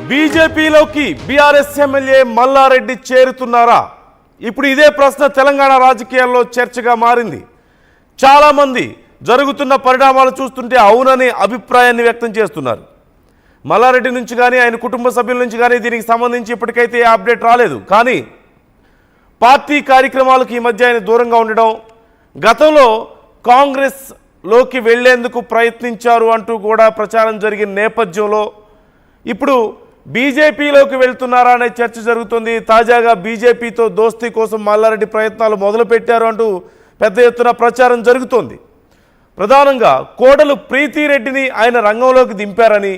బీజేపీలోకి BRS MLA Mallareddy చేరుతున్నారా? ఇప్పుడు ఇదే ప్రశ్న తెలంగాణ రాజకీయాల్లో చర్చగా మారింది. చాలామంది జరుగుతున్న పరిణామాలు చూస్తుంటే అవుననే అభిప్రాయాన్ని వ్యక్తం చేస్తున్నారు. మల్లారెడ్డి నుంచి కానీ ఆయన కుటుంబ సభ్యుల నుంచి కానీ దీనికి సంబంధించి ఇప్పటికైతే అప్డేట్ రాలేదు. కానీ పార్టీ కార్యక్రమాలకు ఈ మధ్య ఆయన దూరంగా ఉండడం, గతంలో కాంగ్రెస్లోకి వెళ్లేందుకు ప్రయత్నించారు అంటూ కూడా ప్రచారం జరిగిన నేపథ్యంలో ఇప్పుడు బీజేపీలోకి వెళ్తున్నారా అనే చర్చ జరుగుతుంది. తాజాగా బీజేపీతో దోస్తీ కోసం మల్లారెడ్డి ప్రయత్నాలు మొదలుపెట్టారు అంటూ పెద్ద ఎత్తున ప్రచారం జరుగుతోంది. ప్రధానంగా కోడలు ప్రీతిరెడ్డిని ఆయన రంగంలోకి దింపారని,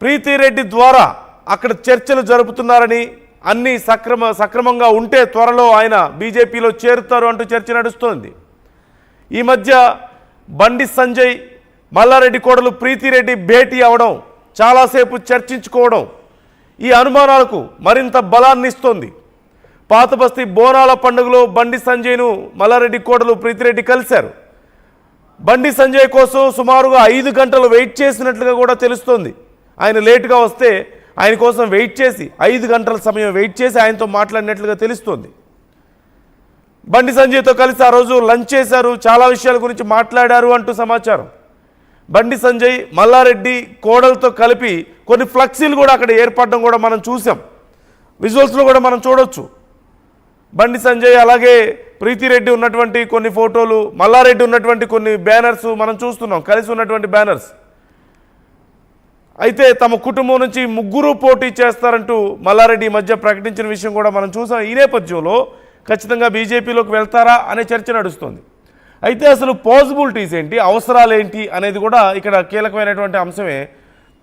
ప్రీతిరెడ్డి ద్వారా అక్కడ చర్చలు జరుపుతున్నారని, అన్నీ సక్రమంగా ఉంటే త్వరలో ఆయన బీజేపీలో చేరుతారు అంటూ చర్చ నడుస్తోంది. ఈ మధ్య బండి సంజయ్ మల్లారెడ్డి కోడలు ప్రీతిరెడ్డి భేటీ అవడం, చాలాసేపు చర్చించుకోవడం ఈ అనుమానాలకు మరింత బలాన్ని ఇస్తోంది. పాతబస్తీ బోనాల పండుగలో బండి సంజయ్ను మల్లారెడ్డి కోడలు ప్రీతిరెడ్డి కలిశారు. బండి సంజయ్ కోసం సుమారుగా 5 గంటలు వెయిట్ చేసినట్లుగా కూడా తెలుస్తోంది. ఆయన లేటుగా వస్తే ఆయన కోసం వెయిట్ చేసి 5 గంటల సమయం వెయిట్ చేసి ఆయనతో మాట్లాడినట్లుగా తెలుస్తోంది. బండి సంజయ్తో కలిసి ఆ రోజు లంచ్ చేశారు, చాలా విషయాల గురించి మాట్లాడారు అంటూ సమాచారం. బండి సంజయ్ మల్లారెడ్డి కోడలతో కలిపి కొన్ని ఫ్లెక్సీలు కూడా అక్కడ ఏర్పడడం కూడా మనం చూసాం. విజువల్స్లో కూడా మనం చూడొచ్చు. బండి సంజయ్ అలాగే ప్రీతిరెడ్డి ఉన్నటువంటి కొన్ని ఫోటోలు, మల్లారెడ్డి ఉన్నటువంటి కొన్ని బ్యానర్స్ మనం చూస్తున్నాం, కలిసి ఉన్నటువంటి బ్యానర్స్. అయితే తమ కుటుంబం నుంచి 3 పోటీ చేస్తారంటూ మల్లారెడ్డి ఈ మధ్య ప్రకటించిన విషయం కూడా మనం చూసాం. ఈ నేపథ్యంలో ఖచ్చితంగా బీజేపీలోకి వెళ్తారా అనే చర్చ నడుస్తుంది. అయితే అసలు పాసిబిలిటీస్ ఏంటి, అవసరాలు ఏంటి అనేది కూడా ఇక్కడ కీలకమైనటువంటి అంశమే.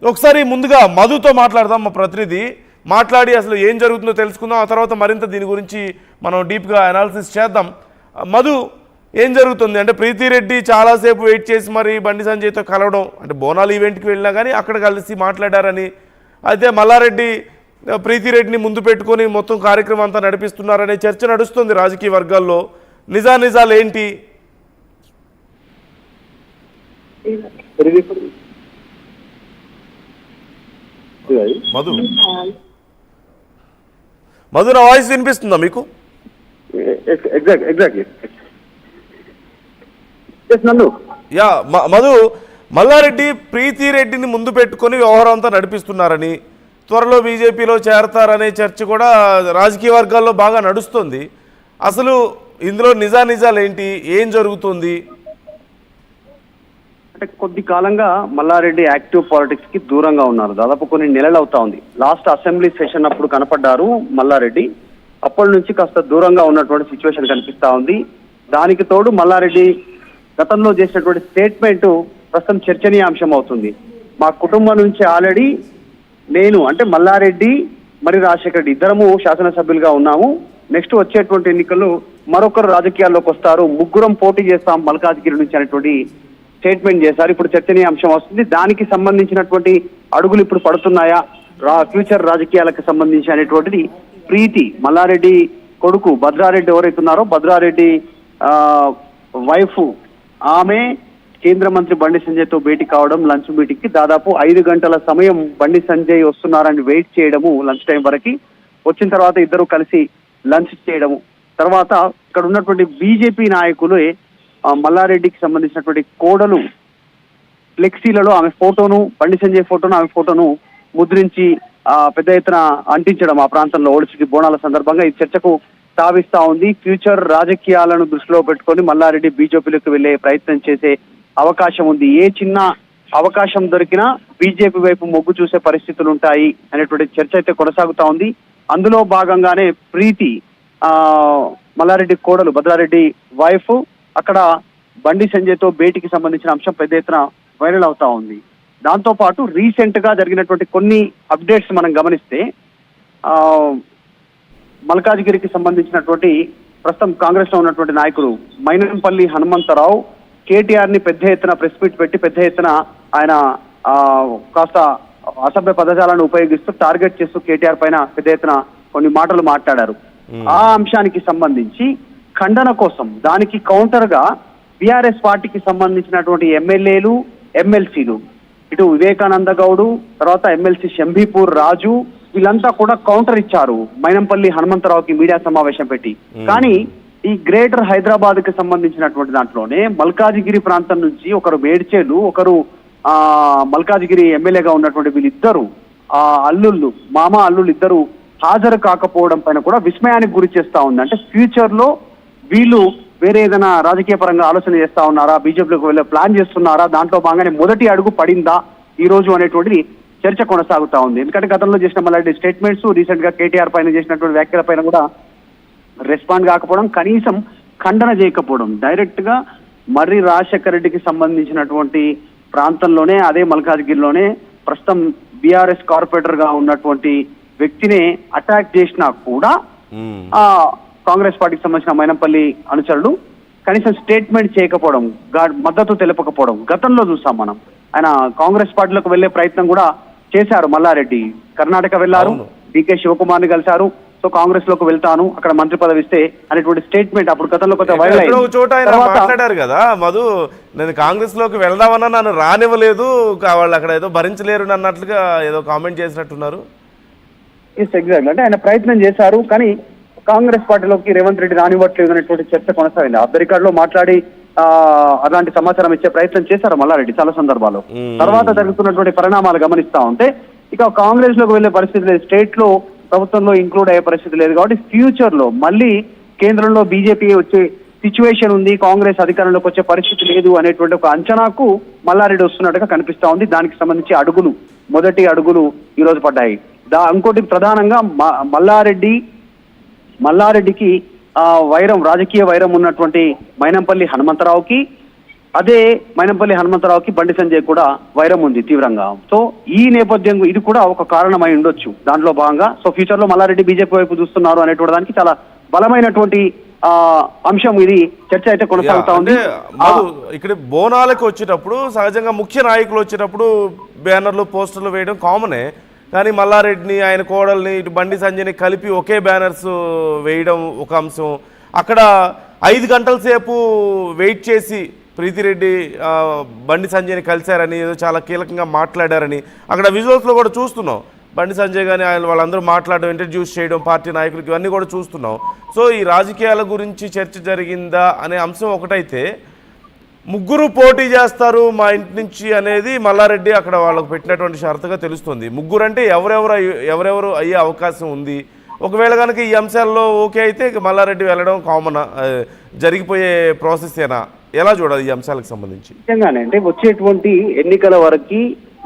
ఒకసారి ముందుగా మధుతో మాట్లాడదాం, మా ప్రతినిధి. మాట్లాడి అసలు ఏం జరుగుతుందో తెలుసుకుందాం. ఆ తర్వాత మరింత దీని గురించి మనం డీప్గా అనాలిసిస్ చేద్దాం. మధు, ఏం జరుగుతుంది అంటే ప్రీతిరెడ్డి చాలాసేపు వెయిట్ చేసి మరి బండి సంజయ్తో కలవడం, అంటే బోనాలు ఈవెంట్కి వెళ్ళినా కానీ అక్కడ కలిసి మాట్లాడారని, అయితే మల్లారెడ్డి ప్రీతిరెడ్డిని ముందు పెట్టుకొని మొత్తం కార్యక్రమం అంతా నడిపిస్తున్నారనే చర్చ నడుస్తుంది రాజకీయ వర్గాల్లో. నిజాలు ఏంటి? మధు నా వాయిస్ వినిపిస్తుందా మీకు? యా మధు, మల్లారెడ్డి ప్రీతిరెడ్డిని ముందు పెట్టుకొని వ్యవహారం అంతా నడిపిస్తున్నారని, త్వరలో బీజేపీలో చేరతారనే చర్చ కూడా రాజకీయ వర్గాల్లో బాగా నడుస్తుంది. అసలు ఇందులో నిజాలు ఏంటి, ఏం జరుగుతుంది? అంటే కొద్ది కాలంగా మల్లారెడ్డి యాక్టివ్ పాలిటిక్స్ కి దూరంగా ఉన్నారు. దాదాపు కొన్ని నెలలు అవుతా ఉంది. లాస్ట్ అసెంబ్లీ సెషన్ అప్పుడు కనపడ్డారు మల్లారెడ్డి. అప్పటి నుంచి కాస్త దూరంగా ఉన్నటువంటి సిచ్యువేషన్ కనిపిస్తా ఉంది. దానికి తోడు మల్లారెడ్డి గతంలో చేసినటువంటి స్టేట్మెంట్ ప్రస్తుతం చర్చనీయాంశం అవుతుంది. మా కుటుంబం నుంచి ఆల్రెడీ నేను అంటే మల్లారెడ్డి మరి రాజశేఖర రెడ్డి ఇద్దరము శాసనసభ్యులుగా ఉన్నాము. నెక్స్ట్ వచ్చేటువంటి ఎన్నికల్లో మరొకరు రాజకీయాల్లోకి వస్తారు, 3 పోటీ చేస్తాం మల్కాజ్గిరి నుంచి అనేటువంటి స్టేట్మెంట్ చేశారు. ఇప్పుడు చర్చనీయాంశం వస్తుంది. దానికి సంబంధించినటువంటి అడుగులు ఇప్పుడు పడుతున్నాయా, ఫ్యూచర్ రాజకీయాలకు సంబంధించి అనేటువంటిది ప్రీతి మల్లారెడ్డి కొడుకు భద్రారెడ్డి ఎవరైతే ఉన్నారో భద్రారెడ్డి వైఫ్, ఆమె కేంద్ర మంత్రి బండి సంజయ్తో భేటీ కావడం, లంచ్ మీటింగ్ కి దాదాపు 5 గంటల సమయం బండి సంజయ్ వస్తున్నారని వెయిట్ చేయడము, లంచ్ టైం వరకు వచ్చిన తర్వాత ఇద్దరు కలిసి లంచ్ చేయడము. తర్వాత ఇక్కడ ఉన్నటువంటి బీజేపీ నాయకులు మల్లారెడ్డికి సంబంధించినటువంటి కోడలు ఫ్లెక్సీలలో ఆమె ఫోటోను, బండి సంజయ్ ఫోటోను, ఆమె ఫోటోను ముద్రించి పెద్ద ఎత్తున అంటించడం ఆ ప్రాంతంలో ఓడిసికి బోనాల సందర్భంగా ఈ చర్చకు తావిస్తా ఉంది. ఫ్యూచర్ రాజకీయాలను దృష్టిలో పెట్టుకొని మల్లారెడ్డి బీజేపీలోకి వెళ్లే ప్రయత్నం చేసే అవకాశం ఉంది. ఏ చిన్న అవకాశం దొరికినా బీజేపీ వైపు మొగ్గు చూసే పరిస్థితులు ఉంటాయి అనేటువంటి చర్చ అయితే కొనసాగుతా ఉంది. అందులో భాగంగానే ప్రీతి మల్లారెడ్డి కోడలు భద్రారెడ్డి వైఫ్ అక్కడ బండి సంజయ్తో భేటీకి సంబంధించిన అంశం పెద్ద ఎత్తున వైరల్ అవుతా ఉంది. దాంతో పాటు రీసెంట్ గా జరిగినటువంటి కొన్ని అప్డేట్స్ మనం గమనిస్తే మల్కాజ్గిరికి సంబంధించినటువంటి ప్రస్తుతం కాంగ్రెస్ లో ఉన్నటువంటి నాయకుడు మైనంపల్లి హనుమంతరావు కేటీఆర్ ని పెద్ద ఎత్తున ప్రెస్ మీట్ పెట్టి పెద్ద ఎత్తున ఆయన కాస్త అసభ్య పదజాలను ఉపయోగిస్తూ టార్గెట్ చేస్తూ కేటీఆర్ పైన పెద్ద ఎత్తున కొన్ని మాటలు మాట్లాడారు. ఆ అంశానికి సంబంధించి ఖండన కోసం దానికి కౌంటర్ గా బీఆర్ఎస్ పార్టీకి సంబంధించినటువంటి ఎమ్మెల్యేలు, ఎమ్మెల్సీలు ఇటు వివేకానంద గౌడు, తర్వాత ఎమ్మెల్సీ శంభీపూర్ రాజు, వీళ్ళంతా కూడా కౌంటర్ ఇచ్చారు మైనంపల్లి హనుమంతరావుకి మీడియా సమావేశం పెట్టి. కానీ ఈ గ్రేటర్ హైదరాబాద్ కి సంబంధించినటువంటి దాంట్లోనే మల్కాజిగిరి ప్రాంతం నుంచి ఒకరు మేడ్చేలు, ఒకరు మల్కాజిగిరి ఎమ్మెల్యేగా ఉన్నటువంటి వీళ్ళిద్దరు అల్లుళ్ళు, మామ అల్లుళ్ళు ఇద్దరు హాజరు కాకపోవడం పైన కూడా విస్మయానికి గురి చేస్తా ఉంది. అంటే ఫ్యూచర్ లో వీళ్ళు వేరే ఏదైనా రాజకీయ పరంగా ఆలోచన చేస్తా ఉన్నారా, బీజేపీలోకి వెళ్ళే ప్లాన్ చేస్తున్నారా, దాంట్లో భాగంగానే మొదటి అడుగు పడిందా ఈ రోజు అనేటువంటిది చర్చ కొనసాగుతా ఉంది. ఎందుకంటే గతంలో చేసిన మళ్ళీ స్టేట్మెంట్స్, రీసెంట్ గా కేటీఆర్ పైన చేసినటువంటి వ్యాఖ్యల పైన కూడా రెస్పాండ్ కాకపోవడం, కనీసం ఖండన చేయకపోవడం, డైరెక్ట్ గా మర్రి రాజశేఖర రెడ్డికి సంబంధించినటువంటి ప్రాంతంలోనే, అదే మల్కాజ్గిరిలోనే ప్రస్తుతం బీఆర్ఎస్ కార్పొరేటర్ గా ఉన్నటువంటి వ్యక్తిని అటాక్ చేసినా కూడా కాంగ్రెస్ పార్టీకి సంబంధించిన మైనంపల్లి అనుచరులు కనీసం స్టేట్మెంట్ చేయకపోవడం, మద్దతు తెలపకపోవడం గతంలో చూసాం మనం. ఆయన కాంగ్రెస్ పార్టీలోకి వెళ్లే ప్రయత్నం కూడా చేశారు మల్లారెడ్డి. కర్ణాటక వెళ్లారు, డికే శివకుమార్ ని కలిశారు. సో కాంగ్రెస్ లోకి వెళ్తాను, అక్కడ మంత్రి పదవి ఇస్తే అనేటువంటి స్టేట్మెంట్ అప్పుడు గతంలో కొంత వైరల్ అయింది. మాట్లాడారు కదా మధు, నేను కాంగ్రెస్ లోకి వెళ్దామన్నా నన్ను రానివ్వలేదు, వాళ్ళు అక్కడ ఏదో భరించలేరు అన్నట్లుగా ఏదో కామెంట్ చేసినట్టున్నారు. ఎగ్జాక్ట్, అంటే ఆయన ప్రయత్నం చేశారు కానీ కాంగ్రెస్ పార్టీలోకి రేవంత్ రెడ్డి రానివ్వట్లేదు అనేటువంటి చర్చ కొనసాగింది. ఆఫ్ ద రికార్డ్ లో మాట్లాడి అలాంటి సమాచారం ఇచ్చే ప్రయత్నం చేశారు మల్లారెడ్డి చాలా సందర్భాల్లో. తర్వాత జరుగుతున్నటువంటి పరిణామాలు గమనిస్తా ఉంటే ఇక కాంగ్రెస్ లోకి వెళ్లే పరిస్థితి లేదు, స్టేట్ లో ప్రభుత్వంలో ఇంక్లూడ్ అయ్యే పరిస్థితి లేదు. కాబట్టి ఫ్యూచర్ లో మళ్ళీ కేంద్రంలో బీజేపీ వచ్చే సిచ్యువేషన్ ఉంది, కాంగ్రెస్ అధికారంలోకి వచ్చే పరిస్థితి లేదు అనేటువంటి ఒక అంచనాకు మల్లారెడ్డి వస్తున్నట్టుగా కనిపిస్తా ఉంది. దానికి సంబంధించి మొదటి అడుగులు ఈ రోజు పడ్డాయి. ఇంకోటి ప్రధానంగా మల్లారెడ్డికి వైరం, రాజకీయ వైరం ఉన్నటువంటి మైనంపల్లి హనుమంతరావుకి, అదే మైనంపల్లి హనుమంతరావుకి బండి సంజయ్ కూడా వైరం ఉంది తీవ్రంగా. సో ఈ నేపథ్యం ఇది కూడా ఒక కారణమై ఉండొచ్చు దాంట్లో భాగంగా. సో ఫ్యూచర్ లో మల్లారెడ్డి బీజేపీ వైపు చూస్తున్నారు అనేటువంటి దానికి చాలా బలమైనటువంటి అంశం ఇది. చర్చ అయితే కొనసాగుతా ఉంది. ఇక్కడ బోనాలకు వచ్చేటప్పుడు సహజంగా ముఖ్య నాయకులు వచ్చేటప్పుడు బ్యానర్లు, పోస్టర్లు వేయడం కామనే. కానీ మల్లారెడ్డిని, ఆయన కోడల్ని, ఇటు బండి సంజయ్ని కలిపి ఒకే బ్యానర్స్ వేయడం ఒక అంశం. అక్కడ 5 గంటల సేపు వెయిట్ చేసి ప్రీతిరెడ్డి బండి సంజయ్ని కలిశారని, ఏదో చాలా కీలకంగా మాట్లాడారని అక్కడ విజువల్స్లో కూడా చూస్తున్నాం. బండి సంజయ్ కానీ ఆయన వాళ్ళందరూ మాట్లాడడం, ఇంట్రడ్యూస్ చేయడం పార్టీ నాయకులకి, ఇవన్నీ కూడా చూస్తున్నాం. సో ఈ రాజకీయాల గురించి చర్చ జరిగిందా అనే అంశం ఒకటైతే, ముగ్గురు పోటీ చేస్తారు మా ఇంటి నుంచి అనేది మల్లారెడ్డి అక్కడ వాళ్ళకు పెట్టినటువంటి షరతుగా తెలుస్తుంది. ముగ్గురు అంటే ఎవరెవరు అయ్యే అవకాశం ఉంది. ఒకవేళ కనుక ఈ అంశాల్లో ఓకే అయితే మల్లారెడ్డి వెళ్ళడం కామన్ జరిగిపోయే ప్రాసెస్ ఏనా, ఎలా చూడాలి ఈ అంశాలకు సంబంధించి? నిజంగానే అంటే వచ్చేటువంటి ఎన్నికల వరకు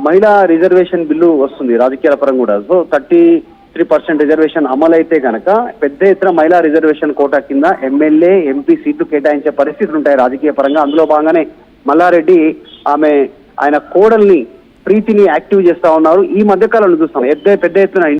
మహిళా రిజర్వేషన్ బిల్లు వస్తుంది రాజకీయాల పరంగా కూడా. సో 33% రిజర్వేషన్ అమలైతే కనుక పెద్ద ఎత్తున మహిళా రిజర్వేషన్ కోటా కింద ఎమ్మెల్యే, ఎంపీ సీట్లు కేటాయించే పరిస్థితులు ఉంటాయి రాజకీయ పరంగా. అందులో భాగంగానే మల్లారెడ్డి ఆయన కోడల్ని, ప్రీతిని యాక్టివ్ చేస్తా ఉన్నారు. ఈ మధ్య కాలంలో చూస్తాం పెద్ద ఎత్తున